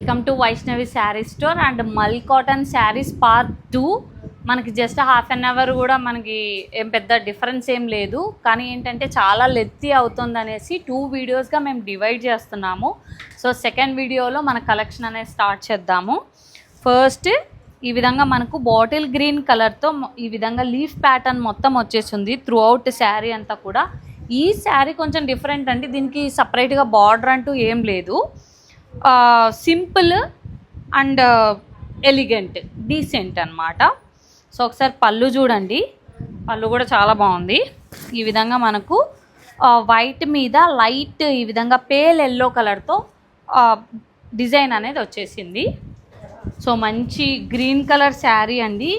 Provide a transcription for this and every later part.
Welcome to Vaishnavi sari store and మల్ cotton saris part 2. మనకి just half an hour కూడా మనకి ఏం పెద్ద డిఫరెన్స్ ఏం లేదు, కానీ ఏంటంటే చాలా లెంతీ అవుతుంది అనేసి 2 వీడియోస్గా మేము డివైడ్ చేస్తున్నాము. సో సెకండ్ వీడియోలో మన కలెక్షన్ అనేది స్టార్ట్ చేద్దాము. ఫస్ట్ ఈ విధంగా మనకు బాటిల్ గ్రీన్ కలర్తో ఈ విధంగా లీఫ్ ప్యాటర్న్ మొత్తం వచ్చేసింది త్రూ అవుట్ శారీ అంతా కూడా. ఈ శారీ కొంచెం డిఫరెంట్ అండి, దీనికి సపరేట్గా బార్డర్ అంటూ ఏం లేదు, సింపుల్ అండ్ ఎలిగెంట్ డీసెంట్ అన్నమాట. సో ఒకసారి పళ్ళు చూడండి, పళ్ళు కూడా చాలా బాగుంది. ఈ విధంగా మనకు వైట్ మీద లైట్ ఈ విధంగా పేల్ ఎల్లో కలర్తో డిజైన్ అనేది వచ్చేసింది. సో మంచి గ్రీన్ కలర్ శారీ అండి,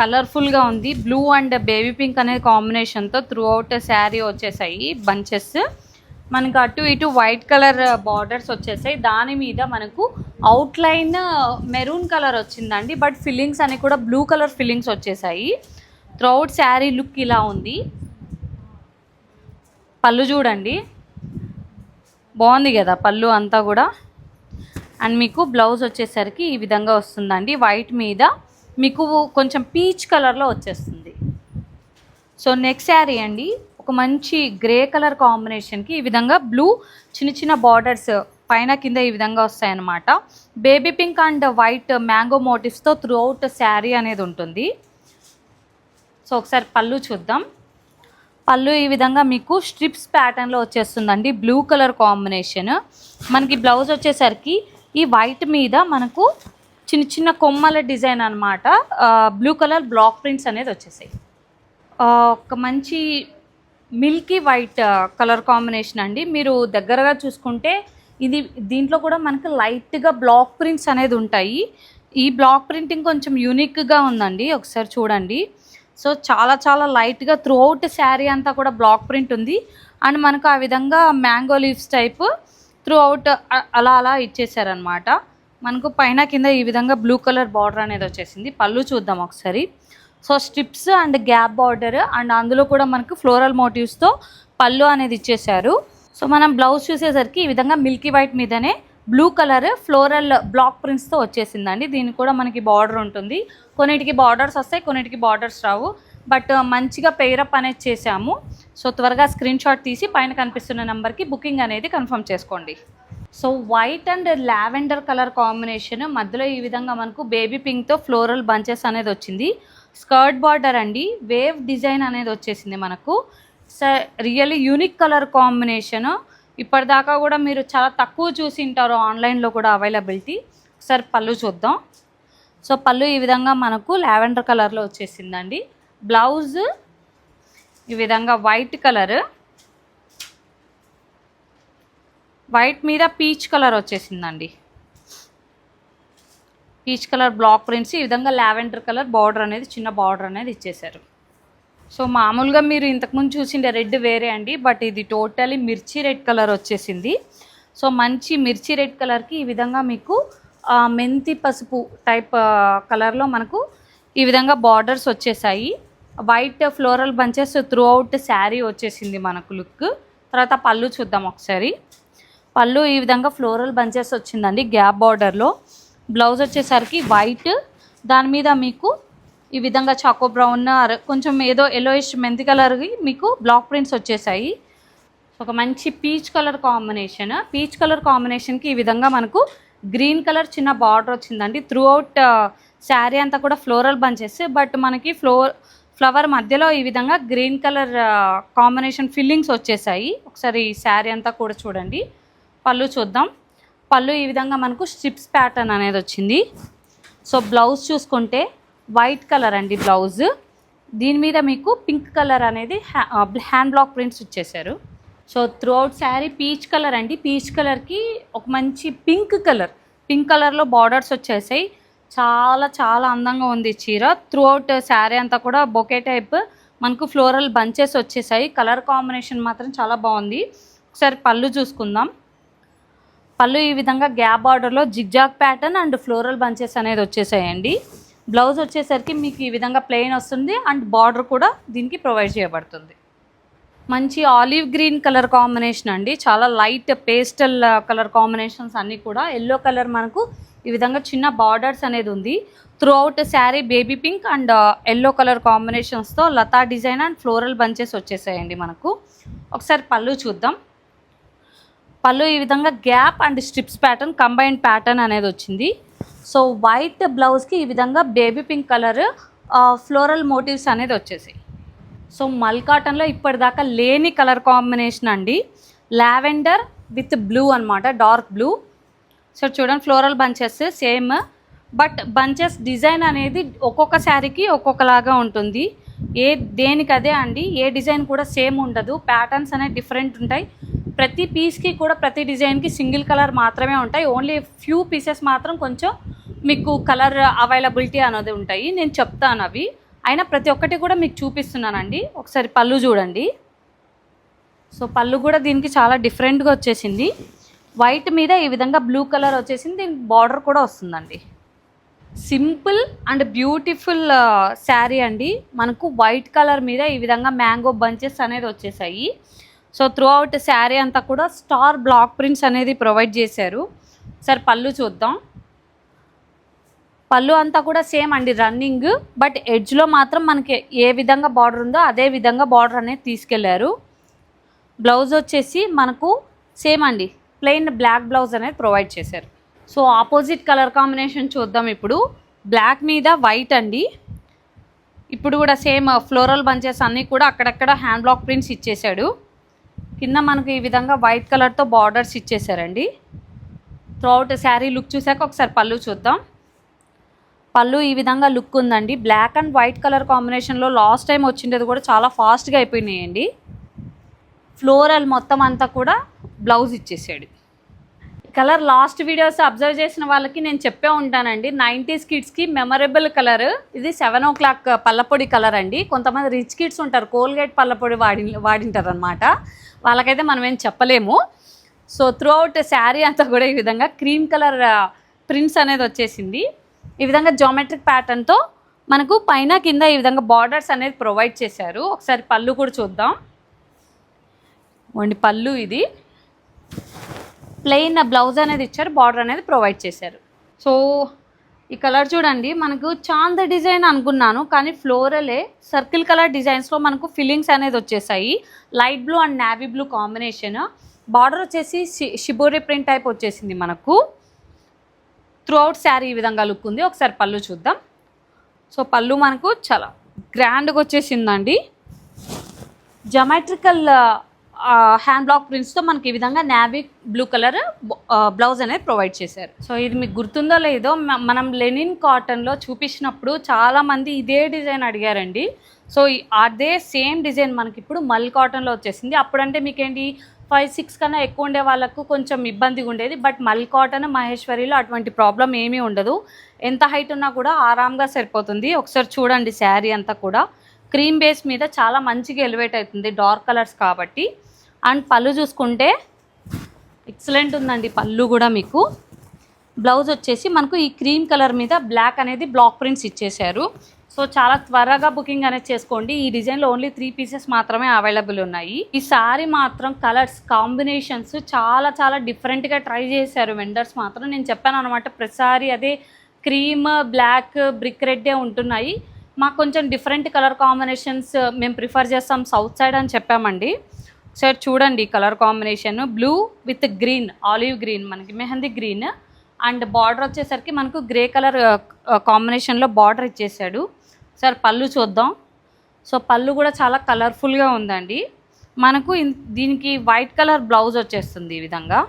కలర్ఫుల్గా ఉంది. బ్లూ అండ్ బేబీ పింక్ అనేది కాంబినేషన్తో త్రూ అవుట్ శారీ వచ్చేసాయి బంచెస్. మనకు అటు ఇటు వైట్ కలర్ బార్డర్స్ వచ్చేసాయి, దాని మీద మనకు అవుట్లైన్ మెరూన్ కలర్ వచ్చిందండి, బట్ ఫిల్లింగ్స్ అని కూడా బ్లూ కలర్ ఫిల్లింగ్స్ వచ్చేసాయి. త్రూఅవుట్ శారీ లుక్ ఇలా ఉంది. పళ్ళు చూడండి, బాగుంది కదా పళ్ళు అంతా కూడా. అండ్ మీకు బ్లౌజ్ వచ్చేసరికి ఈ విధంగా వస్తుందండి, వైట్ మీద మీకు కొంచెం పీచ్ కలర్లో వచ్చేస్తుంది. సో నెక్స్ట్ శారీ అండి, ఒక మంచి గ్రే కలర్ కాంబినేషన్కి ఈ విధంగా బ్లూ చిన్న చిన్న బార్డర్స్ పైన కింద ఈ విధంగా వస్తాయన్నమాట. Baby pink and white mango మోటివ్స్తో త్రూ అవుట్ శారీ అనేది ఉంటుంది. సో ఒకసారి పళ్ళు చూద్దాం. పళ్ళు ఈ విధంగా మీకు స్ట్రిప్స్ ప్యాటర్న్లో వచ్చేస్తుందండి, బ్లూ కలర్ కాంబినేషన్. మనకి బ్లౌజ్ వచ్చేసరికి ఈ వైట్ మీద మనకు చిన్న చిన్న కొమ్మల డిజైన్ అనమాట, బ్లూ కలర్ బ్లాక్ ప్రింట్స్ అనేది వచ్చేసాయి. ఒక మంచి మిల్కీ వైట్ కలర్ కాంబినేషన్ అండి. మీరు దగ్గరగా చూసుకుంటే దీంట్లో కూడా మనకు లైట్గా బ్లాక్ ప్రింట్స్ అనేది ఉంటాయి. ఈ బ్లాక్ ప్రింటింగ్ కొంచెం యూనిక్గా ఉందండి, ఒకసారి చూడండి. సో చాలా చాలా లైట్గా త్రూ అవుట్ శారీ అంతా కూడా బ్లాక్ ప్రింట్ ఉంది. అండ్ మనకు ఆ విధంగా mango leaves type through out అలా అలా ఇచ్చేసారనమాట. మనకు పైన కింద ఈ విధంగా బ్లూ కలర్ బార్డర్ అనేది వచ్చేసింది. పళ్ళు చూద్దాం ఒకసారి. So strips and gap border and అందులో కూడా మనకు ఫ్లోరల్ మోటివ్స్తో పళ్ళు అనేది ఇచ్చేసారు. సో మనం బ్లౌజ్ చూసేసరికి ఈ విధంగా మిల్కీ వైట్ మీదనే బ్లూ కలర్ ఫ్లోరల్ బ్లాక్ ప్రింట్స్తో వచ్చేసిందండి. దీనికి కూడా మనకి బార్డర్ ఉంటుంది, కొన్నిటికి బార్డర్స్ వస్తాయి, కొన్నిటికి బార్డర్స్ రావు, బట్ మంచిగా పెయిరప్ అనేది చేసాము. సో త్వరగా స్క్రీన్ షాట్ తీసి పైన కనిపిస్తున్న నెంబర్కి బుకింగ్ అనేది కన్ఫర్మ్ చేసుకోండి. So white and lavender colour combination మధ్యలో ఈ విధంగా మనకు బేబీ పింక్తో ఫ్లోరల్ బంచెస్ అనేది వచ్చింది. స్కర్ట్ బార్డర్ అండి, వేవ్ డిజైన్ అనేది వచ్చేసింది మనకు. Really unique colour combination. ఇప్పటిదాకా కూడా మీరు చాలా తక్కువ చూసి ఉంటారు ఆన్లైన్లో కూడా అవైలబిలిటీ. ఒకసారి పళ్ళు చూద్దాం. సో పళ్ళు ఈ విధంగా మనకు లావెండర్ కలర్లో వచ్చేసిందండి. బ్లౌజ్ ఈ విధంగా వైట్ కలర్, వైట్ మీద పీచ్ కలర్ వచ్చేసిందండి. పీచ్ కలర్ బ్లాక్ ప్రింట్స్, ఈ విధంగా లావెండర్ కలర్ బార్డర్ అనేది చిన్న బార్డర్ అనేది ఇచ్చేసారు. సో మామూలుగా మీరు ఇంతకుముందు చూసిండే రెడ్ వేరే అండి, బట్ ఇది టోటలీ మిర్చి రెడ్ కలర్ వచ్చేసింది. సో మంచి మిర్చి రెడ్ కలర్కి ఈ విధంగా మీకు మెంతి పసుపు టైప్ కలర్లో మనకు ఈ విధంగా బార్డర్స్ వచ్చేసాయి. White floral bunches through out sari వచ్చేసింది మనకు లుక్. తర్వాత పళ్ళు చూద్దాం ఒకసారి. పళ్ళు ఈ విధంగా ఫ్లోరల్ బంచెస్ వచ్చిందండి గ్యాప్ బార్డర్లో. బ్లౌజ్ వచ్చేసరికి వైట్, దాని మీద మీకు ఈ విధంగా చాకో బ్రౌన్ కొంచెం ఏదో ఎల్లోయిష్ మెంతి కలర్కి మీకు బ్లాక్ ప్రింట్స్ వచ్చేసాయి. ఒక మంచి peach colour combination, peach colour కాంబినేషన్కి ఈ విధంగా మనకు గ్రీన్ కలర్ చిన్న బార్డర్ వచ్చిందండి. త్రూ అవుట్ శారీ అంతా కూడా ఫ్లోరల్ బంచెస్, బట్ మనకి ఫ్లవర్ మధ్యలో ఈ విధంగా గ్రీన్ కలర్ కాంబినేషన్ ఫిల్లింగ్స్ వచ్చేసాయి. ఒకసారి శారీ అంతా కూడా చూడండి. పళ్ళు చూద్దాం. పళ్ళు ఈ విధంగా మనకు స్ట్రిప్స్ ప్యాటర్న్ అనేది వచ్చింది. సో బ్లౌజ్ చూసుకుంటే వైట్ కలర్ అండి బ్లౌజ్, దీని మీద మీకు పింక్ కలర్ అనేది హ్యాండ్ బ్లాక్ ప్రింట్స్ ఇచ్చేసారు. So through out sari peach colour అండి, పీచ్ కలర్కి ఒక మంచి పింక్ కలర్లో బార్డర్స్ వచ్చేసాయి. చాలా చాలా అందంగా ఉంది చీర. త్రూ అవుట్ శారీ అంతా కూడా బొకే టైప్ మనకు ఫ్లోరల్ బంచెస్ వచ్చేసాయి. కలర్ కాంబినేషన్ మాత్రం చాలా బాగుంది. ఒకసారి పళ్ళు చూసుకుందాం. పళ్ళు ఈ విధంగా గ్యాప్ బార్డర్లో zigzag pattern and floral bunches అనేది వచ్చేసాయండి. బ్లౌజ్ వచ్చేసరికి మీకు ఈ విధంగా ప్లెయిన్ వస్తుంది అండ్ బార్డర్ కూడా దీనికి ప్రొవైడ్ చేయబడుతుంది. మంచి ఆలివ్ గ్రీన్ కలర్ కాంబినేషన్ అండి, చాలా లైట్ పేస్టల్ కలర్ కాంబినేషన్స్ అన్నీ కూడా. ఎల్లో కలర్ మనకు ఈ విధంగా చిన్న బార్డర్స్ అనేది ఉంది. Throughout sari baby pink and yellow colour కాంబినేషన్స్తో లతా డిజైన్ అండ్ ఫ్లోరల్ బంచెస్ వచ్చేసాయండి మనకు. ఒకసారి పళ్ళు చూద్దాం. పళ్ళు ఈ విధంగా gap and strips pattern, combined pattern అనేది వచ్చింది. సో వైట్ బ్లౌజ్కి ఈ విధంగా baby pink colour floral motives అనేది వచ్చేసాయి. సో మల్ కాటన్లో ఇప్పటిదాకా లేని కలర్ కాంబినేషన్ అండి, లావెండర్ విత్ బ్లూ అనమాట, డార్క్ బ్లూ. సో చూడండి floral bunches same, but bunches design అనేది ఒక్కొక్క శారీకి ఒక్కొక్కలాగా ఉంటుంది. దేనికి అదే అండి, ఏ డిజైన్ కూడా సేమ్ ఉండదు, ప్యాటర్న్స్ అనేవి డిఫరెంట్ ఉంటాయి. ప్రతి పీస్కి కూడా ప్రతి డిజైన్కి సింగిల్ కలర్ మాత్రమే ఉంటాయి. ఓన్లీ ఫ్యూ పీసెస్ మాత్రం కొంచెం మీకు కలర్ అవైలబిలిటీ అనేది ఉంటాయి. నేను చెప్తాను అవి, అయినా ప్రతి ఒక్కటి కూడా మీకు చూపిస్తున్నానండి. ఒకసారి పళ్ళు చూడండి. సో పళ్ళు కూడా దీనికి చాలా డిఫరెంట్గా వచ్చేసింది. వైట్ మీద ఈ విధంగా బ్లూ కలర్ వచ్చేసింది, దీనికి బార్డర్ కూడా వస్తుందండి. సింపుల్ అండ్ బ్యూటిఫుల్ శారీ అండి. మనకు వైట్ కలర్ మీద ఈ విధంగా మ్యాంగో బంచెస్ అనేది వచ్చేసాయి. సో త్రూ అవుట్ శారీ అంతా కూడా స్టార్ బ్లాక్ ప్రింట్స్ అనేది ప్రొవైడ్ చేశారు. సరే పళ్ళు చూద్దాం. పళ్ళు అంతా కూడా సేమ్ అండి రన్నింగ్, బట్ ఎడ్జ్లో మాత్రం మనకి ఏ విధంగా బార్డర్ ఉందో అదే విధంగా బార్డర్ అనేది తీసుకెళ్లారు. బ్లౌజ్ వచ్చేసి మనకు సేమ్ అండి, ప్లెయిన్ బ్లాక్ బ్లౌజ్ అనేది ప్రొవైడ్ చేశారు. సో ఆపోజిట్ కలర్ కాంబినేషన్ చూద్దాం ఇప్పుడు. బ్లాక్ మీద వైట్ అండి, ఇప్పుడు కూడా సేమ్ ఫ్లోరల్ బంచెస్ అన్నీ కూడా అక్కడక్కడ హ్యాండ్ బ్లాక్ ప్రింట్స్ ఇచ్చేసాడు. కింద మనకు ఈ విధంగా వైట్ కలర్తో బార్డర్స్ ఇచ్చేసారండి. త్రూఅవుట్ శారీ లుక్ చూసాక ఒకసారి పళ్ళు చూద్దాం. పళ్ళు ఈ విధంగా లుక్ ఉందండి. బ్లాక్ అండ్ వైట్ కలర్ కాంబినేషన్లో లాస్ట్ టైం వచ్చిండేది కూడా చాలా ఫాస్ట్గా అయిపోయినాయండి. ఫ్లోరల్ మొత్తం అంతా కూడా బ్లౌజ్ ఇచ్చేసాడు. కలర్ లాస్ట్ వీడియోస్ అబ్జర్వ్ చేసిన వాళ్ళకి నేను చెప్పే ఉంటానండి, 90s కిడ్స్కి మెమరబుల్ కలర్ ఇది. 7 o'clock పల్లపొడి కలర్ అండి. కొంతమంది రిచ్ కిడ్స్ ఉంటారు, కోల్గేట్ పల్లపొడి వాడింటారు అనమాట, వాళ్ళకైతే మనం ఏం చెప్పలేము. సో త్రూ అవుట్ శారీ అంతా కూడా ఈ విధంగా క్రీమ్ కలర్ ప్రింట్స్ అనేది వచ్చేసింది. ఈ విధంగా జామెట్రిక్ ప్యాటర్న్తో మనకు పైన కింద ఈ విధంగా బార్డర్స్ అనేది ప్రొవైడ్ చేశారు. ఒకసారి పళ్ళు కూడా చూద్దాం. పళ్ళు ఇది ప్లెయిన్ బ్లౌజ్ అనేది ఇచ్చారు, బార్డర్ అనేది ప్రొవైడ్ చేశారు. సో ఈ కలర్ చూడండి, మనకు చాంద డిజైన్ అనుకున్నాను కానీ ఫ్లోరలే సర్కిల్ కలర్ డిజైన్స్లో మనకు ఫిల్లింగ్స్ అనేది వచ్చేసాయి. Light blue and navy blue combination. Border వచ్చేసి షిబోరి ప్రింట్ టైప్ వచ్చేసింది మనకు. త్రూ అవుట్ శారీ ఈ విధంగా లుక్ ఉంది. ఒకసారి పళ్ళు చూద్దాం. సో పళ్ళు మనకు చాలా గ్రాండ్గా వచ్చేసిందండి. జమెట్రికల్ హ్యాండ్ బ్లాక్ ప్రింట్స్తో మనకి ఈ విధంగా నావీ బ్లూ కలర్ బ్లౌజ్ అనేది ప్రొవైడ్ చేశారు. సో ఇది మీకు గుర్తుందో లేదో, మనం లెనిన్ కాటన్లో చూపించినప్పుడు చాలామంది ఇదే డిజైన్ అడిగారండి. సో అదే సేమ్ డిజైన్ మనకి ఇప్పుడు మల్ కాటన్లో వచ్చేసింది. అప్పుడంటే మీకేంటి 5-6 కన్నా ఎక్కువ ఉండే వాళ్ళకు కొంచెం ఇబ్బందిగా ఉండేది, బట్ మల్ కాటన్ మహేశ్వరిలో అటువంటి ప్రాబ్లం ఏమీ ఉండదు. ఎంత హైట్ ఉన్నా కూడా ఆరాంగా సరిపోతుంది. ఒకసారి చూడండి శారీ అంతా కూడా క్రీమ్ బేస్ మీద చాలా మంచిగా ఎలివేట్ అవుతుంది, డార్క్ కలర్స్ కాబట్టి. అండ్ పళ్ళు చూసుకుంటే ఎక్సలెంట్ ఉందండి పళ్ళు కూడా. మీకు బ్లౌజ్ వచ్చేసి మనకు ఈ క్రీమ్ కలర్ మీద బ్లాక్ అనేది బ్లాక్ ప్రింట్స్ ఇచ్చేసారు. సో చాలా త్వరగా బుకింగ్ అనేది చేసుకోండి. ఈ డిజైన్లో ఓన్లీ 3 pieces మాత్రమే అవైలబుల్ ఉన్నాయి. ఈ సారీ మాత్రం కలర్స్ కాంబినేషన్స్ చాలా చాలా డిఫరెంట్గా ట్రై చేశారు వెండర్స్ మాత్రం. నేను చెప్పాను అనమాట, ప్రతిసారి అదే క్రీమ్ బ్లాక్ బ్రిక్ రెడ్డే ఉంటున్నాయి, మాకు కొంచెం డిఫరెంట్ కలర్ కాంబినేషన్స్ మేము ప్రిఫర్ చేస్తాం సౌత్ సైడ్ అని చెప్పామండి. సార్ చూడండి colour combination blue with green, olive green, మనకి మెహందీ గ్రీన్. అండ్ బార్డర్ వచ్చేసరికి మనకు గ్రే కలర్ కాంబినేషన్లో బార్డర్ ఇచ్చేసాడు. సార్ పళ్ళు చూద్దాం. సో పళ్ళు కూడా చాలా కలర్ఫుల్గా ఉందండి. మనకు దీనికి వైట్ కలర్ బ్లౌజ్ వచ్చేస్తుంది. ఈ విధంగా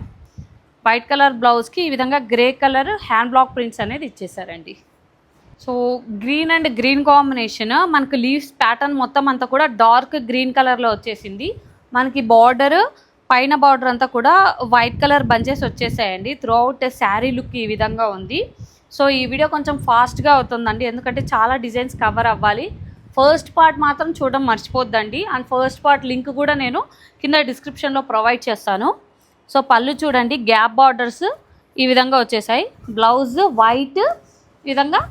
వైట్ కలర్ బ్లౌజ్కి ఈ విధంగా grey colour hand block prints అనేది ఇచ్చేసారండి. So green and green combination, మనకు లీవ్స్ ప్యాటర్న్ మొత్తం అంతా కూడా డార్క్ గ్రీన్ కలర్లో వచ్చేసింది. మనకి బార్డర్ పైన బార్డర్ అంతా కూడా వైట్ కలర్ బంచెస్ వచ్చేసాయండి. త్రూ అవుట్ శారీ లుక్ ఈ విధంగా ఉంది. సో ఈ వీడియో కొంచెం ఫాస్ట్గా అవుతుందండి, ఎందుకంటే చాలా డిజైన్స్ కవర్ అవ్వాలి. ఫస్ట్ పార్ట్ మాత్రం చూడడం మర్చిపోద్దండి. అండ్ ఫస్ట్ పార్ట్ లింక్ కూడా నేను కింద డిస్క్రిప్షన్లో ప్రొవైడ్ చేస్తాను. సో పళ్ళు చూడండి, గ్యాప్ బార్డర్స్ ఈ విధంగా వచ్చేసాయి. బ్లౌజ్ వైట్, ఈ విధంగా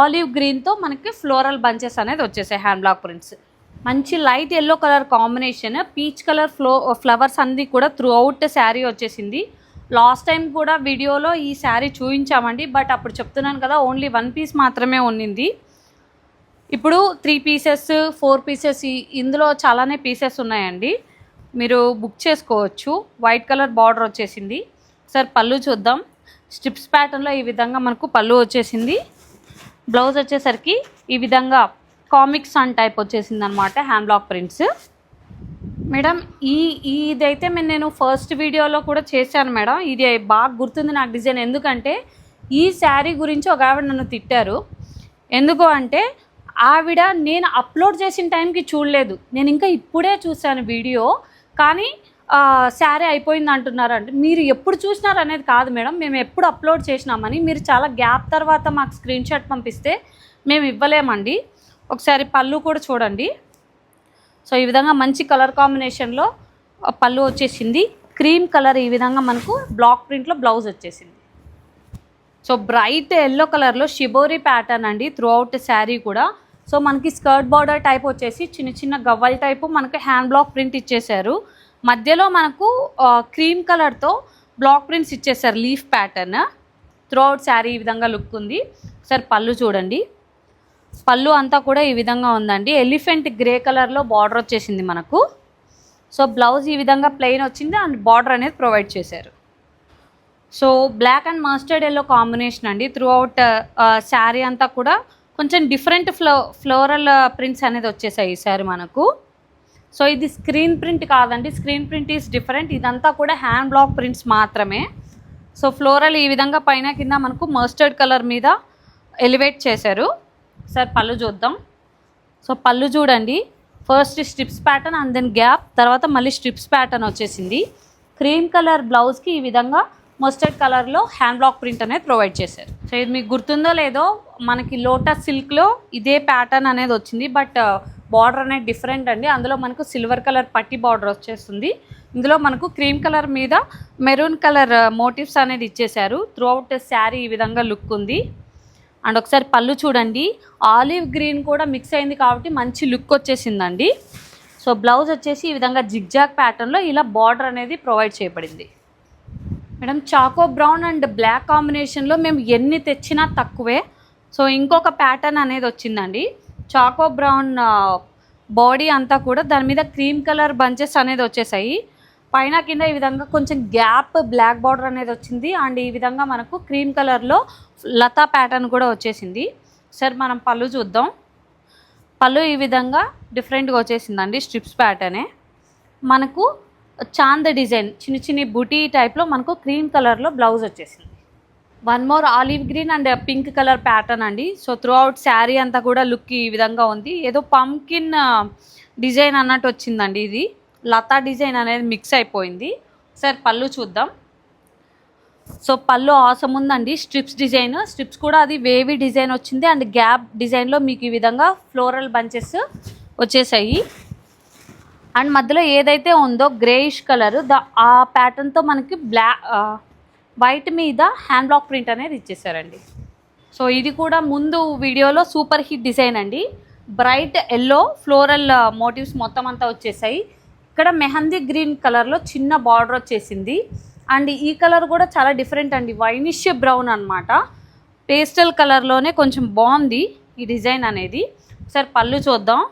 ఆలివ్ గ్రీన్తో మనకి ఫ్లోరల్ బంచెస్ అనేది వచ్చేసాయి హ్యాండ్ బ్లాక్ ప్రింట్స్. మంచి light yellow colour combination, peach colour flowers అన్నీ కూడా త్రూ అవుట్ శారీ వచ్చేసింది. లాస్ట్ టైం కూడా వీడియోలో ఈ శారీ చూపించామండి, బట్ అప్పుడు చెప్తున్నాను కదా ఓన్లీ 1 పీస్ మాత్రమే ఉన్నింది. ఇప్పుడు 3 పీసెస్ 4 పీసెస్ ఇందులో చాలానే పీసెస్ ఉన్నాయండి, మీరు బుక్ చేసుకోవచ్చు. వైట్ కలర్ బార్డర్ వచ్చేసింది. సార్ పళ్ళు చూద్దాం. స్ట్రిప్స్ ప్యాటర్న్లో ఈ విధంగా మనకు పళ్ళు వచ్చేసింది. బ్లౌజ్ వచ్చేసరికి ఈ విధంగా కామిక్ సన్ టైప్ వచ్చేసింది అనమాట, హ్యాండ్ బ్లాక్ ప్రింట్స్. మేడం ఇదైతే నేను ఫస్ట్ వీడియోలో కూడా చేశాను మేడం. ఇది బాగా గుర్తుంది నాకు డిజైన్, ఎందుకంటే ఈ శారీ గురించి ఒక ఆవిడ నన్ను తిట్టారు. ఎందుకు అంటే ఆవిడ నేను అప్లోడ్ చేసిన టైంకి చూడలేదు, నేను ఇంకా ఇప్పుడే చూశాను వీడియో, కానీ శారీ అయిపోయింది అంటున్నారు. అంటే మీరు ఎప్పుడు చూసినారు అనేది కాదు మేడం, మేము ఎప్పుడు అప్లోడ్ చేసినామని. మీరు చాలా గ్యాప్ తర్వాత మాకు స్క్రీన్ షాట్ పంపిస్తే మేము ఇవ్వలేమండి. ఒకసారి పళ్ళు కూడా చూడండి. సో ఈ విధంగా మంచి కలర్ కాంబినేషన్లో పళ్ళు వచ్చేసింది. క్రీమ్ కలర్ ఈ విధంగా మనకు బ్లాక్ ప్రింట్లో బ్లౌజ్ వచ్చేసింది. సో బ్రైట్ ఎల్లో కలర్లో షిబోరి ప్యాటర్న్ అండి త్రూ అవుట్ శారీ కూడా. సో మనకి స్కర్ట్ బార్డర్ టైప్ వచ్చేసి చిన్న చిన్న గవ్వల టైపు మనకి హ్యాండ్ బ్లాక్ ప్రింట్ ఇచ్చేసారు. మధ్యలో మనకు క్రీమ్ కలర్తో బ్లాక్ ప్రింట్స్ ఇచ్చేసారు, leaf pattern. Through out sari ఈ విధంగా లుక్ ఉంది. సార్ పళ్ళు చూడండి. పళ్ళు అంతా కూడా ఈ విధంగా ఉందండి, ఎలిఫెంట్ గ్రే కలర్లో బార్డర్ వచ్చేసింది మనకు. సో బ్లౌజ్ ఈ విధంగా ప్లెయిన్ వచ్చింది అండ్ బార్డర్ అనేది ప్రొవైడ్ చేశారు. So black and mustard yellow combination అండి. త్రూ అవుట్ శారీ అంతా కూడా కొంచెం డిఫరెంట్ ఫ్లోరల్ ప్రింట్స్ అనేది వచ్చేసాయి ఈ శారీ మనకు. సో ఇది స్క్రీన్ ప్రింట్ కాదండి, స్క్రీన్ ప్రింట్ ఈజ్ డిఫరెంట్. ఇదంతా కూడా హ్యాండ్ బ్లాక్ ప్రింట్స్ మాత్రమే. సో ఫ్లోరల్ ఈ విధంగా పైన కింద మనకు మస్టర్డ్ కలర్ మీద ఎలివేట్ చేశారు. సార్ పళ్ళు చూద్దాం. సో పళ్ళు చూడండి. First stripes pattern and then gap, తర్వాత మళ్ళీ స్ట్రిప్స్ ప్యాటర్న్ వచ్చేసింది. క్రీమ్ కలర్ బ్లౌజ్కి ఈ విధంగా మస్టర్డ్ కలర్లో హ్యాండ్ బ్లాక్ ప్రింట్ అనేది ప్రొవైడ్ చేశారు. సో ఇది మీకు గుర్తుందో లేదో, మనకి లోటస్ సిల్క్లో ఇదే ప్యాటర్న్ అనేది వచ్చింది, బట్ బార్డర్ అనేది డిఫరెంట్ అండి. అందులో మనకు సిల్వర్ కలర్ పట్టి బార్డర్ వచ్చేస్తుంది. ఇందులో మనకు క్రీమ్ కలర్ మీద మెరూన్ కలర్ మోటివ్స్ అనేది ఇచ్చేశారు. త్రూ అవుట్ శారీ ఈ విధంగా లుక్ ఉంది. అండ్ ఒకసారి పళ్ళు చూడండి, ఆలివ్ గ్రీన్ కూడా మిక్స్ అయింది కాబట్టి మంచి లుక్ వచ్చేసిందండి. సో బ్లౌజ్ వచ్చేసి ఈ విధంగా జిగ్జాగ్ ప్యాటర్న్లో ఇలా బార్డర్ అనేది ప్రొవైడ్ చేయబడింది. Madam choco brown and black కాంబినేషన్లో మేము ఎన్ని తెచ్చినా తక్కువే. సో ఇంకొక ప్యాటర్న్ అనేది వచ్చిందండి, చాకో బ్రౌన్ బాడీ అంతా కూడా దాని మీద క్రీమ్ కలర్ బంచెస్ అనేది వచ్చేసాయి. పైన కింద ఈ విధంగా కొంచెం గ్యాప్ బ్లాక్ బార్డర్ అనేది వచ్చింది. అండ్ ఈ విధంగా మనకు క్రీమ్ కలర్లో లతా ప్యాటర్న్ కూడా వచ్చేసింది. సార్ మనం పళ్ళు చూద్దాం. పళ్ళు ఈ విధంగా డిఫరెంట్గా వచ్చేసిందండి, స్ట్రిప్స్ ప్యాటర్నే. మనకు చాంద్ డిజైన్ చిన్న చిన్న బుటీ టైప్లో మనకు క్రీమ్ కలర్లో బ్లౌజ్ వచ్చేసింది. One more olive green and pink colour pattern అండి. సో త్రూ అవుట్ శారీ అంతా కూడా లుక్ ఈ విధంగా ఉంది. ఏదో పంకిన్ డిజైన్ అన్నట్టు వచ్చిందండి, ఇది లతా డిజైన్ అనేది మిక్స్ అయిపోయింది. సార్ పళ్ళు చూద్దాం. సో పళ్ళు ఆసమ్ ఉందండి, స్ట్రిప్స్ డిజైన్. స్ట్రిప్స్ కూడా అది వేవీ డిజైన్ వచ్చింది అండ్ గ్యాప్ డిజైన్లో మీకు ఈ విధంగా ఫ్లోరల్ బంచెస్ వచ్చేసాయి. అండ్ మధ్యలో ఏదైతే ఉందో గ్రేయిష్ కలర్ ఆ ప్యాటర్న్తో మనకి వైట్ మీద హ్యాండ్ బ్లాక్ ప్రింట్ అనేది ఇచ్చేసారండి. సో ఇది కూడా ముందు వీడియోలో సూపర్ హిట్ డిజైన్ అండి. బ్రైట్ ఎల్లో ఫ్లోరల్ మోటివ్స్ మొత్తం అంతా వచ్చేసాయి. ఇక్కడ మెహందీ గ్రీన్ కలర్లో చిన్న బార్డర్ వచ్చేసింది. అండ్ ఈ కలర్ కూడా చాలా డిఫరెంట్ అండి, వైనిష్ బ్రౌన్ అనమాట. పేస్టల్ కలర్లోనే కొంచెం బాగుంది ఈ డిజైన్ అనేది. ఒకసారి పళ్ళు చూద్దాం.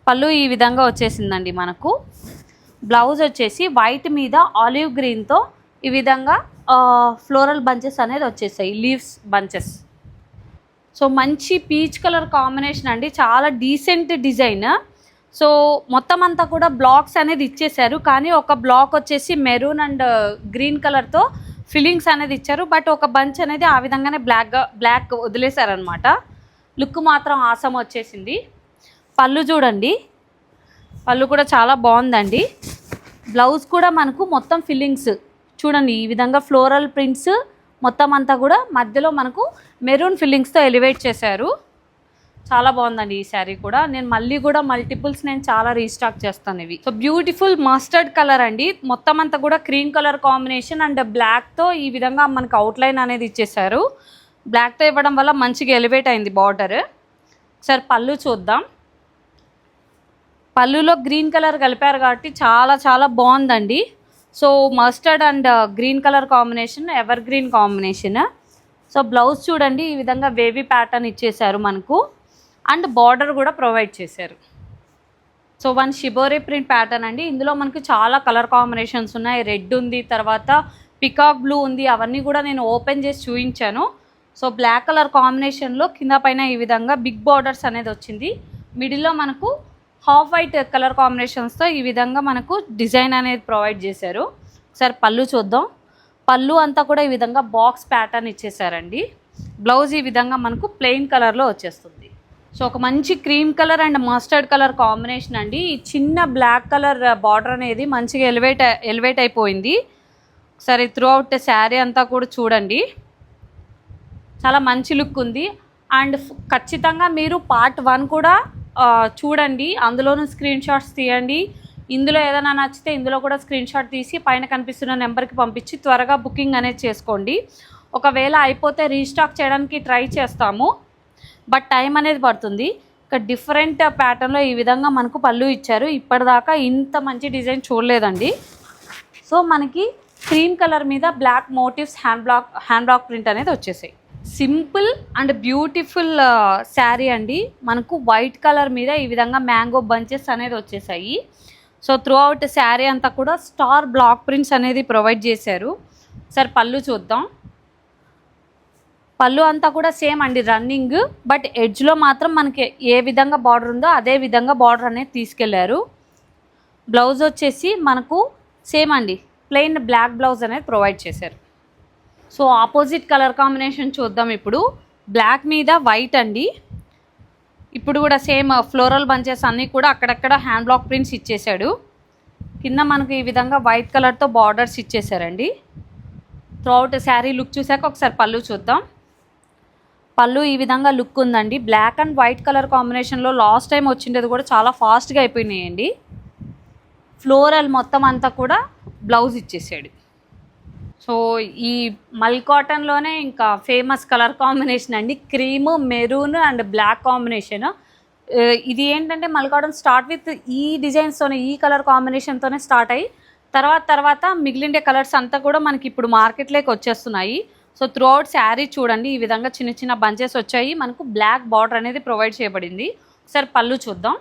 పళ్ళు ఈ విధంగా వచ్చేసిందండి మనకు. బ్లౌజ్ వచ్చేసి వైట్ మీద ఆలివ్ గ్రీన్తో ఈ విధంగా ఫ్లోరల్ బంచెస్ అనేది వచ్చేసాయి, లీవ్స్ బంచెస్. సో మంచి పీచ్ కలర్ కాంబినేషన్ అండి, చాలా డీసెంట్ డిజైన్. సో మొత్తం అంతా కూడా బ్లాక్స్ అనేది ఇచ్చేసారు, కానీ ఒక బ్లాక్ వచ్చేసి మెరూన్ అండ్ గ్రీన్ కలర్తో ఫిల్లింగ్స్ అనేది ఇచ్చారు. బట్ ఒక బంచ్ అనేది ఆ విధంగానే బ్లాక్ వదిలేశారనమాట. లుక్ మాత్రం ఆసమ్ వచ్చేసింది. పళ్ళు చూడండి, పళ్ళు కూడా చాలా బాగుందండి. బ్లౌజ్ కూడా మనకు మొత్తం ఫిల్లింగ్స్ చూడండి, ఈ విధంగా ఫ్లోరల్ ప్రింట్స్ మొత్తం అంతా కూడా మధ్యలో మనకు మెరూన్ ఫిల్లింగ్స్తో ఎలివేట్ చేశారు. చాలా బాగుందండి ఈ శారీ కూడా. నేను మళ్ళీ కూడా మల్టిపుల్స్ నేను చాలా రీస్టాక్ చేస్తాను ఇవి. సో బ్యూటిఫుల్ మస్టర్డ్ కలర్ అండి, మొత్తం అంతా కూడా క్రీమ్ కలర్ కాంబినేషన్ అండ్ బ్లాక్తో ఈ విధంగా మనకు అవుట్లైన్ అనేది ఇచ్చేసారు. బ్లాక్తో ఇవ్వడం వల్ల మంచిగా ఎలివేట్ అయింది బార్డర్. ఒకసారి పళ్ళు చూద్దాం. పళ్ళులో గ్రీన్ కలర్ కలిపారు కాబట్టి చాలా చాలా బాగుందండి. So mustard and green colour combination, ever green combination. So blouse చూడండి ఈ విధంగా వేవీ ప్యాటర్న్ ఇచ్చేసారు మనకు, అండ్ బార్డర్ కూడా ప్రొవైడ్ చేశారు. So one shibori print pattern అండి. ఇందులో మనకు చాలా కలర్ కాంబినేషన్స్ ఉన్నాయి. రెడ్ ఉంది, తర్వాత పికాక్ బ్లూ ఉంది. అవన్నీ కూడా నేను ఓపెన్ చేసి చూపించాను. సో బ్లాక్ కలర్ కాంబినేషన్లో కింద పైన ఈ విధంగా బిగ్ బార్డర్స్ అనేది వచ్చింది. మిడిల్లో మనకు హాఫ్ వైట్ కలర్ కాంబినేషన్స్తో ఈ విధంగా మనకు డిజైన్ అనేది ప్రొవైడ్ చేశారు. ఒకసారి పళ్ళు చూద్దాం. పళ్ళు అంతా కూడా ఈ విధంగా బాక్స్ ప్యాటర్న్ ఇచ్చేసారండి. బ్లౌజ్ ఈ విధంగా మనకు ప్లెయిన్ కలర్లో వచ్చేస్తుంది. సో ఒక మంచి cream colour and mustard colour combination అండి. ఈ చిన్న బ్లాక్ కలర్ బార్డర్ అనేది మంచిగా ఎలివేట్ అయిపోయింది. ఒకసారి త్రూ అవుట్ శారీ అంతా కూడా చూడండి, చాలా మంచి లుక్ ఉంది. అండ్ ఖచ్చితంగా మీరు పార్ట్ 1 కూడా చూడండి, అందులోనూ స్క్రీన్ షాట్స్ తీయండి. ఇందులో ఏదైనా నచ్చితే ఇందులో కూడా స్క్రీన్ షాట్ తీసి పైన కనిపిస్తున్న నెంబర్కి పంపించి త్వరగా బుకింగ్ అనేది చేసుకోండి. ఒకవేళ అయిపోతే రీస్టాక్ చేయడానికి ట్రై చేస్తాము, బట్ టైం అనేది పడుతుంది. ఇక్కడ డిఫరెంట్ ప్యాటర్న్లో ఈ విధంగా మనకు పళ్ళు ఇచ్చారు. ఇప్పటిదాకా ఇంత మంచి డిజైన్ చూడలేదండి. సో మనకి క్రీమ్ కలర్ మీద black motifs hand block print అనేది వచ్చేసాయి. సింపుల్ అండ్ బ్యూటిఫుల్ శారీ అండి. మనకు వైట్ కలర్ మీద ఈ విధంగా మ్యాంగో బంచెస్ అనేది వచ్చేసాయి. సో త్రూ అవుట్ శారీ అంతా కూడా స్టార్ బ్లాక్ ప్రింట్స్ అనేది ప్రొవైడ్ చేశారు. సరే పళ్ళు చూద్దాం. పళ్ళు అంతా కూడా సేమ్ అండి రన్నింగ్, బట్ ఎడ్జ్లో మాత్రం మనకి ఏ విధంగా బార్డర్ ఉందో అదే విధంగా బార్డర్ అనేది తీసుకెళ్లారు. బ్లౌజ్ వచ్చేసి మనకు సేమ్ అండి, ప్లెయిన్ బ్లాక్ బ్లౌజ్ అనేది ప్రొవైడ్ చేశారు. సో ఆపోజిట్ కలర్ కాంబినేషన్ చూద్దాం. ఇప్పుడు బ్లాక్ మీద వైట్ అండి. ఇప్పుడు కూడా సేమ్ ఫ్లోరల్ బంచెస్ అన్నీ కూడా అక్కడక్కడ హ్యాండ్ బ్లాక్ ప్రింట్స్ ఇచ్చేసాడు. కింద మనకు ఈ విధంగా వైట్ కలర్తో బార్డర్స్ ఇచ్చేసారండి. త్రూఅవుట్ శారీ లుక్ చూసాక ఒకసారి పళ్ళు చూద్దాం. పళ్ళు ఈ విధంగా లుక్ ఉందండి. బ్లాక్ అండ్ వైట్ కలర్ కాంబినేషన్లో లాస్ట్ టైం వచ్చిండేది కూడా చాలా ఫాస్ట్గా అయిపోయినాయండి. ఫ్లోరల్ మొత్తం అంతా కూడా బ్లౌజ్ ఇచ్చేసాడు. సో ఈ మల్ కాటన్లోనే ఇంకా ఫేమస్ కలర్ కాంబినేషన్ అండి, cream maroon and black combination. ఇది ఏంటంటే మల్ కాటన్ స్టార్ట్ విత్ ఈ డిజైన్స్తోనే, ఈ కలర్ కాంబినేషన్తోనే స్టార్ట్ అయ్యి తర్వాత మిగిలిండే కలర్స్ అంతా కూడా మనకి ఇప్పుడు మార్కెట్లోకి వచ్చేస్తున్నాయి. సో త్రూ అవుట్ శారీ చూడండి, ఈ విధంగా చిన్న చిన్న బంచెస్ వచ్చాయి. మనకు బ్లాక్ బార్డర్ అనేది ప్రొవైడ్ చేయబడింది. ఒకసారి పళ్ళు చూద్దాం.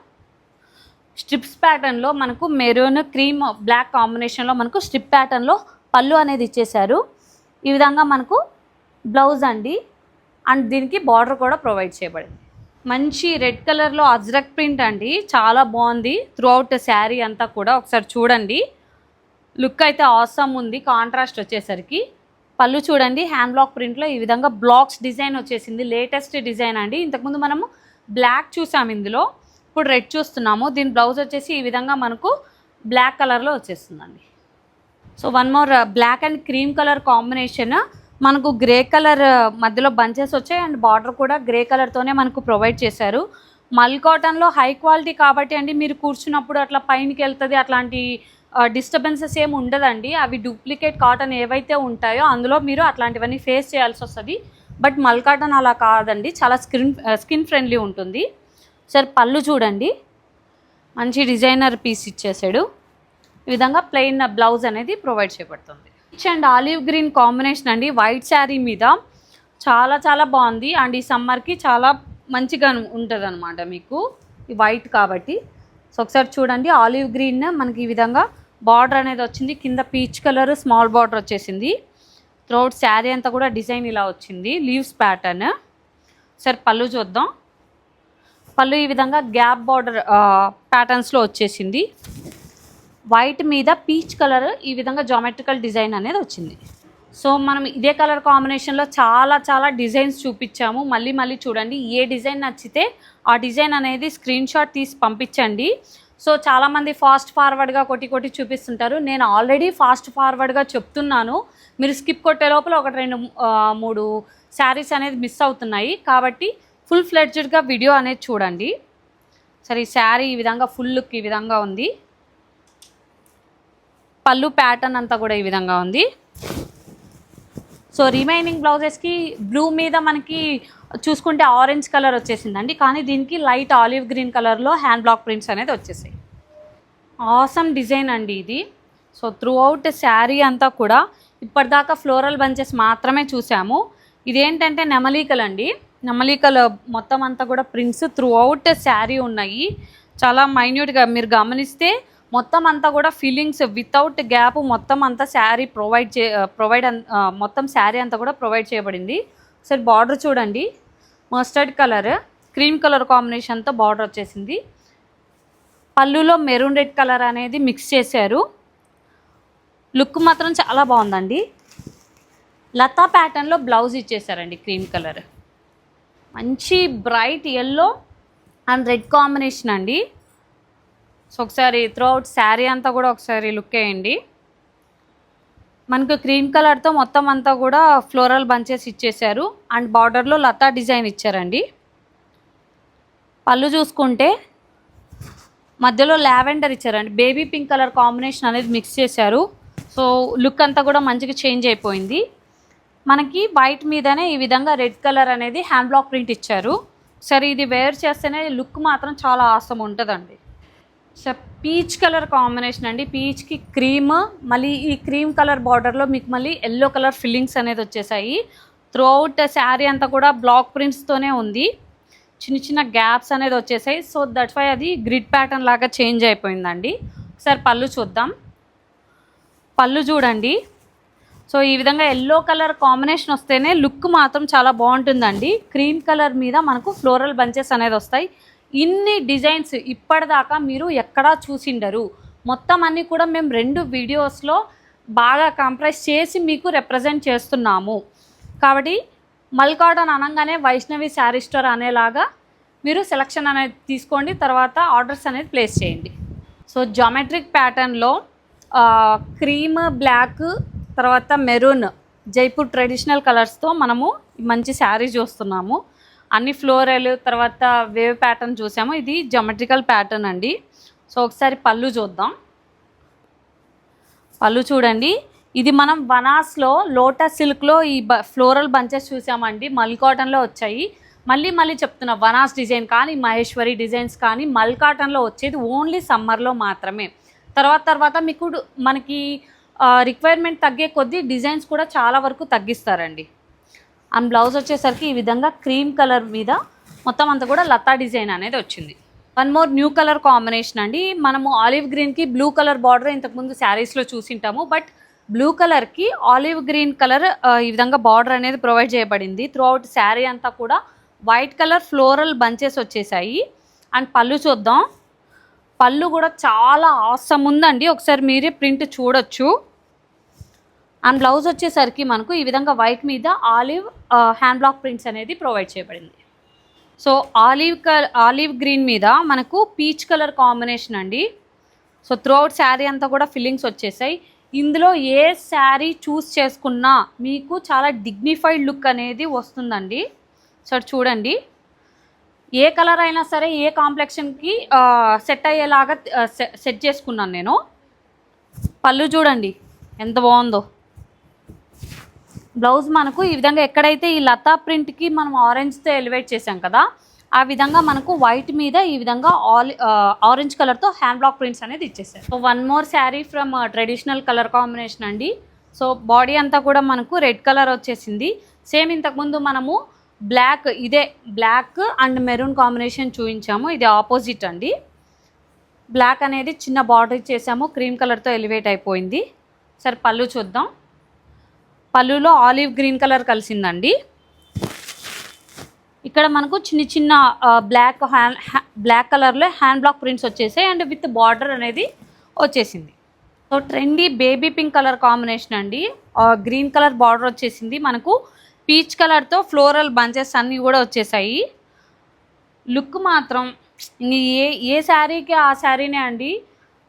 స్ట్రిప్స్ ప్యాటర్న్లో మనకు మెరూన్ క్రీమ్ బ్లాక్ కాంబినేషన్లో మనకు స్ట్రిప్ ప్యాటర్న్లో పళ్ళు అనేది ఇచ్చేశారు. ఈ విధంగా మనకు బ్లౌజ్ అండి, అండ్ దీనికి బార్డర్ కూడా ప్రొవైడ్ చేయబడింది. మంచి రెడ్ కలర్లో అజ్రక్ ప్రింట్ అండి, చాలా బాగుంది. త్రూ అవుట్ శారీ అంతా కూడా ఒకసారి చూడండి, లుక్ అయితే ఆసమ్ ఉంది. కాంట్రాస్ట్ వచ్చేసరికి పళ్ళు చూడండి, హ్యాండ్ బ్లాక్ ప్రింట్లో ఈ విధంగా బ్లాక్స్ డిజైన్ వచ్చేసింది. లేటెస్ట్ డిజైన్ అండి. ఇంతకుముందు మనము బ్లాక్ చూసాము, ఇందులో ఇప్పుడు రెడ్ చూస్తున్నాము. దీని బ్లౌజ్ వచ్చేసి ఈ విధంగా మనకు బ్లాక్ కలర్లో వచ్చేస్తుందండి. So one more black and cream colour combination. మనకు గ్రే కలర్ మధ్యలో బంచెస్ వచ్చాయి, అండ్ బార్డర్ కూడా గ్రే కలర్తోనే మనకు ప్రొవైడ్ చేశారు. మల్ కాటన్లో హై క్వాలిటీ కాబట్టి అండి, మీరు కూర్చున్నప్పుడు అట్లా పైనకి వెళ్తుంది, అట్లాంటి డిస్టర్బెన్సెస్ ఏమి ఉండదండి. అవి డూప్లికేట్ కాటన్ ఏవైతే ఉంటాయో అందులో మీరు అట్లాంటివన్నీ ఫేస్ చేయాల్సి వస్తుంది. బట్ మల్ కాటన్ అలా కాదండి, చాలా స్కిన్ ఫ్రెండ్లీ ఉంటుంది. సరే పళ్ళు చూడండి, మంచి డిజైనర్ పీస్ ఇచ్చేసాడు. ఈ విధంగా ప్లెయిన్ బ్లౌజ్ అనేది ప్రొవైడ్ చేయబడుతుంది. Rich and olive green combination అండి, వైట్ శారీ మీద చాలా చాలా బాగుంది. అండ్ ఈ సమ్మర్కి చాలా మంచిగా ఉంటుంది అనమాట మీకు, ఈ వైట్ కాబట్టి. సో ఒకసారి చూడండి, ఆలివ్ గ్రీన్ మనకి ఈ విధంగా బార్డర్ అనేది వచ్చింది. కింద పీచ్ కలర్ స్మాల్ బార్డర్ వచ్చేసింది. త్రూఅవుట్ శారీ అంతా కూడా డిజైన్ ఇలా వచ్చింది, లీవ్స్ ప్యాటర్న్. సరే పళ్ళు చూద్దాం. పళ్ళు ఈ విధంగా గ్యాప్ బార్డర్ ప్యాటర్న్స్లో వచ్చేసింది. వైట్ మీద పీచ్ కలర్ ఈ విధంగా జామెట్రికల్ డిజైన్ అనేది వచ్చింది. సో మనం ఇదే కలర్ కాంబినేషన్లో చాలా చాలా డిజైన్స్ చూపించాము. మళ్ళీ చూడండి, ఏ డిజైన్ నచ్చితే ఆ డిజైన్ అనేది స్క్రీన్ షాట్ తీసి పంపించండి. సో చాలామంది ఫాస్ట్ ఫార్వర్డ్గా కొట్టి చూపిస్తుంటారు. నేను ఆల్రెడీ ఫాస్ట్ ఫార్వర్డ్గా చెప్తున్నాను, మీరు స్కిప్ కొట్టే లోపల 1, 2, 3 శారీస్ అనేది మిస్ అవుతున్నాయి. కాబట్టి ఫుల్ ఫ్లెడ్జ్డ్గా వీడియో అనేది చూడండి. సరే ఈ శారీ ఈ విధంగా ఫుల్ లుక్ ఈ విధంగా ఉంది. పళ్ళు ప్యాటర్న్ అంతా కూడా ఈ విధంగా ఉంది. సో రిమైనింగ్ బ్లౌజెస్కి బ్లూ మీద మనకి చూసుకుంటే ఆరెంజ్ కలర్ వచ్చేసిందండి, కానీ దీనికి లైట్ ఆలివ్ గ్రీన్ కలర్లో హ్యాండ్ బ్లాక్ ప్రింట్స్ అనేది వచ్చేసాయి. ఆసమ్ డిజైన్ అండి ఇది. సో త్రూ అవుట్ శారీ అంతా కూడా ఇప్పటిదాకా ఫ్లోరల్ బంచెస్ మాత్రమే చూసాము. ఇదేంటంటే నెమలీకలు అండి. నెమలీకలు మొత్తం అంతా కూడా ప్రింట్స్ త్రూ అవుట్ శారీ ఉన్నాయి. చాలా మైన్యూట్గా మీరు గమనిస్తే మొత్తం అంతా కూడా ఫిల్లింగ్స్ వితౌట్ గ్యాప్ మొత్తం అంతా శారీ మొత్తం శారీ అంతా కూడా ప్రొవైడ్ చేయబడింది. సరే బార్డర్ చూడండి, మస్టర్డ్ కలర్ క్రీమ్ కలర్ కాంబినేషన్తో బార్డర్ వచ్చేసింది. పళ్ళులో మెరూన్ రెడ్ కలర్ అనేది మిక్స్ చేశారు. లుక్ మాత్రం చాలా బాగుందండి. లతా ప్యాటర్న్లో బ్లౌజ్ ఇచ్చేసారండి. క్రీమ్ కలర్ మంచి bright yellow and red combination అండి. సో ఒకసారి త్రూ అవుట్ శారీ అంతా కూడా ఒకసారి లుక్ వేయండి. మనకు క్రీమ్ కలర్తో మొత్తం అంతా కూడా ఫ్లోరల్ బంచెస్ ఇచ్చేసారు అండ్ బార్డర్లో లతా డిజైన్ ఇచ్చారండి. పళ్ళు చూసుకుంటే మధ్యలో లావెండర్ ఇచ్చారండి. బేబీ పింక్ కలర్ కాంబినేషన్ అనేది మిక్స్ చేశారు. సో లుక్ అంతా కూడా మంచిగా చేంజ్ అయిపోయింది. మనకి వైట్ మీదనే ఈ విధంగా రెడ్ కలర్ అనేది హ్యాండ్ బ్లాక్ ప్రింట్ ఇచ్చారు. సరే ఇది వేర్ చేస్తేనే లుక్ మాత్రం చాలా ఆసమ్ ఉంటుందండి. సో పీచ్ కలర్ కాంబినేషన్ అండి. పీచ్కి క్రీమ్, మళ్ళీ ఈ క్రీమ్ కలర్ బార్డర్లో మీకు మళ్ళీ ఎల్లో కలర్ ఫిల్లింగ్స్ అనేది వచ్చేసాయి. త్రూ అవుట్ శారీ అంతా కూడా బ్లాక్ ప్రింట్స్తోనే ఉంది. చిన్న చిన్న గ్యాప్స్ అనేది వచ్చేసాయి. సో దట్స్ వై అది గ్రిడ్ ప్యాటర్న్ లాగా చేంజ్ అయిపోయిందండి. ఒకసారి పళ్ళు చూద్దాం. పళ్ళు చూడండి. సో ఈ విధంగా ఎల్లో కలర్ కాంబినేషన్ వస్తేనే లుక్ మాత్రం చాలా బాగుంటుందండి. క్రీమ్ కలర్ మీద మనకు ఫ్లోరల్ బంచెస్ అనేది వస్తాయి. ఇన్ని డిజైన్స్ ఇప్పటిదాకా మీరు ఎక్కడా చూసిండరు. మొత్తం అన్నీ కూడా మేము 2 వీడియోస్లో బాగా కంప్రెస్ చేసి మీకు రిప్రజెంట్ చేస్తున్నాము. కాబట్టి మల్ కాటన్ అనగానే వైష్ణవి శారీ స్టోర్ అనేలాగా మీరు సెలక్షన్ అనేది తీసుకోండి, తర్వాత ఆర్డర్స్ అనేది ప్లేస్ చేయండి. సో జామెట్రిక్ ప్యాటర్న్లో క్రీమ్, బ్లాక్, తర్వాత మెరూన్, జైపూర్ ట్రెడిషనల్ కలర్స్తో మనము మంచి శారీ చూస్తున్నాము. అన్ని ఫ్లోరల్, తర్వాత వేవ్ ప్యాటర్న్ చూసాము. ఇది జామెట్రికల్ ప్యాటర్న్ అండి. సో ఒకసారి పళ్ళు చూద్దాం. పళ్ళు చూడండి. ఇది మనం వనాస్లో లోటస్ సిల్క్లో ఈ ఫ్లోరల్ బంచెస్ చూసామండి. మల్ కాటన్లో వచ్చాయి. మళ్ళీ చెప్తున్నా, వనాస్ డిజైన్ కానీ మహేశ్వరి డిజైన్స్ కానీ మల్ కాటన్లో వచ్చేది ఓన్లీ సమ్మర్లో మాత్రమే. తర్వాత మీకు మనకి రిక్వైర్మెంట్ తగ్గే కొద్దీ డిజైన్స్ కూడా చాలా వరకు తగ్గిస్తారండి. అండ్ బ్లౌజ్ వచ్చేసరికి ఈ విధంగా క్రీమ్ కలర్ మీద మొత్తం అంతా కూడా లతా డిజైన్ అనేది వచ్చింది. One more new colour combination అండి. మనము ఆలివ్ గ్రీన్కి బ్లూ కలర్ బార్డర్ ఇంతకుముందు శారీస్లో చూసింటాము. బట్ బ్లూ కలర్కి ఆలివ్ గ్రీన్ కలర్ ఈ విధంగా బార్డర్ అనేది ప్రొవైడ్ చేయబడింది. త్రూ అవుట్ శారీ అంతా కూడా వైట్ కలర్ ఫ్లోరల్ బంచెస్ వచ్చేసాయి. అండ్ పళ్ళు చూద్దాం. పళ్ళు కూడా చాలా ఆసమ్ ఉందండి. ఒకసారి మీరే ప్రింట్ చూడొచ్చు. అండ్ బ్లౌజ్ వచ్చేసరికి మనకు ఈ విధంగా వైట్ మీద ఆలివ్ హ్యాండ్ బ్లాక్ ప్రింట్స్ అనేది ప్రొవైడ్ చేయబడింది. సో ఆలివ్ గ్రీన్ మీద మనకు పీచ్ కలర్ కాంబినేషన్ అండి. సో త్రూ అవుట్ శారీ అంతా కూడా ఫిల్లింగ్స్ వచ్చేసాయి. ఇందులో ఏ శారీ చూస్ చేసుకున్నా మీకు చాలా డిగ్నిఫైడ్ లుక్ అనేది వస్తుందండి. సో చూడండి, ఏ కలర్ అయినా సరే ఏ కాంప్లెక్షన్కి సెట్ అయ్యేలాగా సెట్ చేసుకున్నాను నేను. పళ్ళు చూడండి ఎంత బాగుందో. బ్లౌజ్ మనకు ఈ విధంగా ఎక్కడైతే ఈ లతా ప్రింట్కి మనం ఆరెంజ్తో ఎలివేట్ చేసాం కదా, ఆ విధంగా మనకు వైట్ మీద ఈ విధంగా ఆరెంజ్ కలర్తో హ్యాండ్ బ్లాక్ ప్రింట్స్ అనేది ఇచ్చేసారు. So one more sari from traditional colour combination అండి. సో బాడీ అంతా కూడా మనకు రెడ్ కలర్ వచ్చేసింది. సేమ్ ఇంతకుముందు మనము ఇదే బ్లాక్ అండ్ మెరూన్ కాంబినేషన్ చూపించాము. ఇది ఆపోజిట్ అండి. బ్లాక్ అనేది చిన్న బార్డర్ ఇచ్చేసాము, క్రీమ్ కలర్తో ఎలివేట్ అయిపోయింది. సరే పళ్ళు చూద్దాం. పళ్ళులో ఆలివ్ గ్రీన్ కలర్ కలిసిందండి. ఇక్కడ మనకు చిన్న బ్లాక్ కలర్లో హ్యాండ్ బ్లాక్ ప్రింట్స్ వచ్చేసాయి అండ్ విత్ బార్డర్ అనేది వచ్చేసింది. So trendy baby pink colour combination అండి. గ్రీన్ కలర్ బార్డర్ వచ్చేసింది. మనకు పీచ్ కలర్తో ఫ్లోరల్ బంచెస్ అన్నీ కూడా వచ్చేసాయి. లుక్ మాత్రం ఏ శారీకి ఆ శారీనే అండి.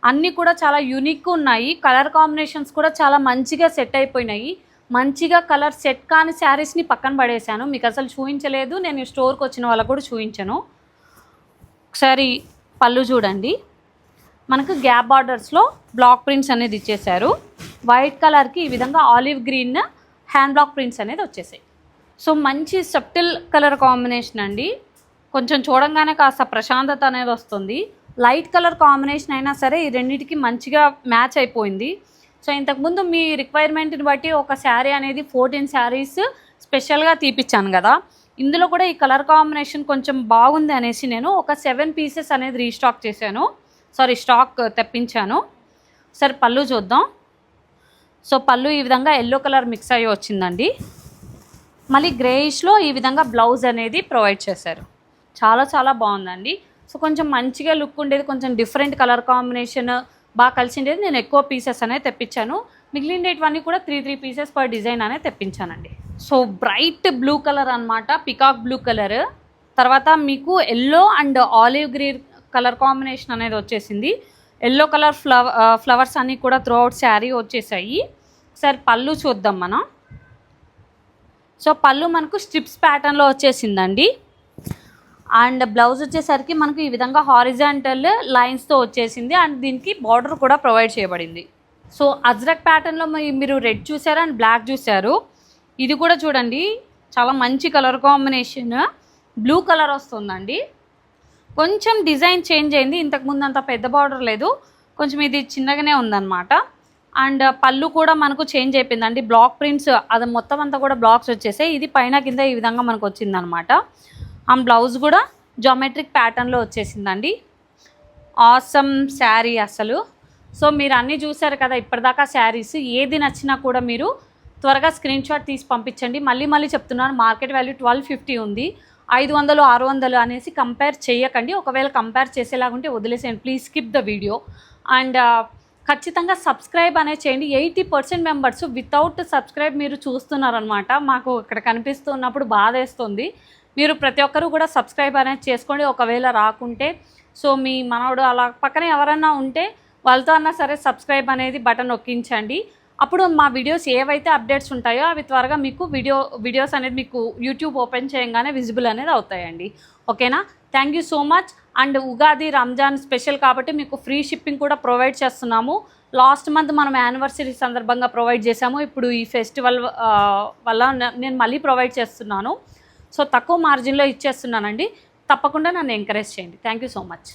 అన్నీ కూడా చాలా యూనిక్గా ఉన్నాయి. కలర్ కాంబినేషన్స్ కూడా చాలా మంచిగా సెట్ అయిపోయినాయి. మంచిగా కలర్ సెట్ కాని శారీస్ని పక్కన పడేశాను, మీకు అసలు చూపించలేదు. నేను స్టోర్కి వచ్చిన వాళ్ళకు కూడా చూపించాను. ఒకసారి పళ్ళు చూడండి. మనకు గ్యాప్ బార్డర్స్లో బ్లాక్ ప్రింట్స్ అనేది ఇచ్చేసారు. వైట్ కలర్కి ఈ విధంగా olive green hand block prints అనేది వచ్చేసాయి. సో మంచి సబ్టిల్ కలర్ కాంబినేషన్ అండి. కొంచెం చూడంగానే కాస్త ప్రశాంతత అనేది వస్తుంది. లైట్ కలర్ కాంబినేషన్ అయినా సరే ఈ రెండింటికి మంచిగా మ్యాచ్ అయిపోయింది. సో ఇంతకుముందు మీ రిక్వైర్మెంట్ని బట్టి ఒక శారీ అనేది 14 శారీస్ స్పెషల్గా తీపిచ్చాను కదా, ఇందులో కూడా ఈ కలర్ కాంబినేషన్ కొంచెం బాగుంది అనేసి నేను ఒక 7 పీసెస్ అనేది రీస్టాక్ చేశాను, స్టాక్ తెప్పించాను. సరే పళ్ళు చూద్దాం. సో పళ్ళు ఈ విధంగా ఎల్లో కలర్ మిక్స్ అయ్యి వచ్చిందండి. మళ్ళీ గ్రేయిష్లో ఈ విధంగా బ్లౌజ్ అనేది ప్రొవైడ్ చేశారు. చాలా చాలా బాగుందండి. సో కొంచెం మంచిగా లుక్ ఉండేది, కొంచెం డిఫరెంట్ కలర్ కాంబినేషన్ బాగా కలిసి ఉండేది నేను ఎక్కువ పీసెస్ అనేది తెప్పించాను. మిగిలినవన్నీ కూడా 3 పీసెస్ పర్ డిజైన్ అనేది తెప్పించానండి. సో బ్రైట్ బ్లూ కలర్ అనమాట, పికాక్ బ్లూ కలర్. తర్వాత మీకు yellow and olive green colour combination అనేది వచ్చేసింది. ఎల్లో కలర్ ఫ్లవర్స్ అన్నీ కూడా త్రూ అవుట్ శారీ వచ్చేసాయి. సరే పళ్ళు చూద్దాం మనం. సో పళ్ళు మనకు స్ట్రిప్స్ ప్యాటర్న్లో వచ్చేసిందండి. అండ్ బ్లౌజ్ వచ్చేసరికి మనకు ఈ విధంగా హారిజాంటల్ లైన్స్తో వచ్చేసింది. అండ్ దీనికి బార్డర్ కూడా ప్రొవైడ్ చేయబడింది. సో అజ్రక్ ప్యాటర్న్లో మీరు రెడ్ చూసారు అండ్ బ్లాక్ చూసారు. ఇది కూడా చూడండి చాలా మంచి కలర్ కాంబినేషన్, బ్లూ కలర్ వస్తుందండి. కొంచెం డిజైన్ చేంజ్ అయింది, ఇంతకుముందు అంత పెద్ద బార్డర్ లేదు, కొంచెం ఇది చిన్నగానే ఉందన్నమాట. అండ్ పళ్ళు కూడా మనకు చేంజ్ అయిపోయిందండి, బ్లాక్ ప్రింట్స్ అది మొత్తం అంతా కూడా బ్లాక్స్ వచ్చేసాయి. ఇది పైన కింద ఈ విధంగా మనకు వచ్చిందనమాట. ఆ బ్లౌజ్ కూడా జామెట్రిక్ ప్యాటర్న్లో వచ్చేసిందండి. ఆసమ్ శారీ అసలు. సో మీరు అన్నీ చూసారు కదా ఇప్పటిదాకా శారీస్, ఏది నచ్చినా కూడా మీరు త్వరగా స్క్రీన్ షాట్ తీసి పంపించండి. మళ్ళీ చెప్తున్నాను, మార్కెట్ వాల్యూ 1250 ఉంది. 500 600 అనేసి కంపేర్ చేయకండి. ఒకవేళ కంపేర్ చేసేలాగుంటే వదిలేసేయండి, please skip the video. And ఖచ్చితంగా సబ్స్క్రైబ్ అనేది చేయండి. 80% మెంబర్స్ వితౌట్ సబ్స్క్రైబ్ మీరు చూస్తున్నారనమాట. మాకు ఇక్కడ కనిపిస్తున్నప్పుడు బాధ వేస్తుంది. మీరు ప్రతి ఒక్కరూ కూడా సబ్స్క్రైబ్ అనేది చేసుకోండి. ఒకవేళ రాకుంటే సో మీ మనవడు అలా పక్కన ఎవరన్నా ఉంటే వాళ్ళతో అన్నా సరే సబ్స్క్రైబ్ అనేది బటన్ నొక్కించండి. అప్పుడు మా వీడియోస్ ఏవైతే అప్డేట్స్ ఉంటాయో అవి త్వరగా మీకు వీడియోస్ అనేది మీకు యూట్యూబ్ ఓపెన్ చేయగానే విజిబుల్ అనేది అవుతాయండి. ఓకేనా? Thank you so much. And Ugadi Ramzan special కాబట్టి మీకు ఫ్రీ షిప్పింగ్ కూడా ప్రొవైడ్ చేస్తున్నాము. లాస్ట్ మంత్ మనం యానివర్సరీ సందర్భంగా ప్రొవైడ్ చేసాము. ఇప్పుడు ఈ ఫెస్టివల్ వల్ల నేను మళ్ళీ ప్రొవైడ్ చేస్తున్నాను. సో తక్కువ మార్జిన్లో ఇచ్చేస్తున్నానండి. తప్పకుండా నన్ను ఎంకరేజ్ చేయండి. Thank you so much.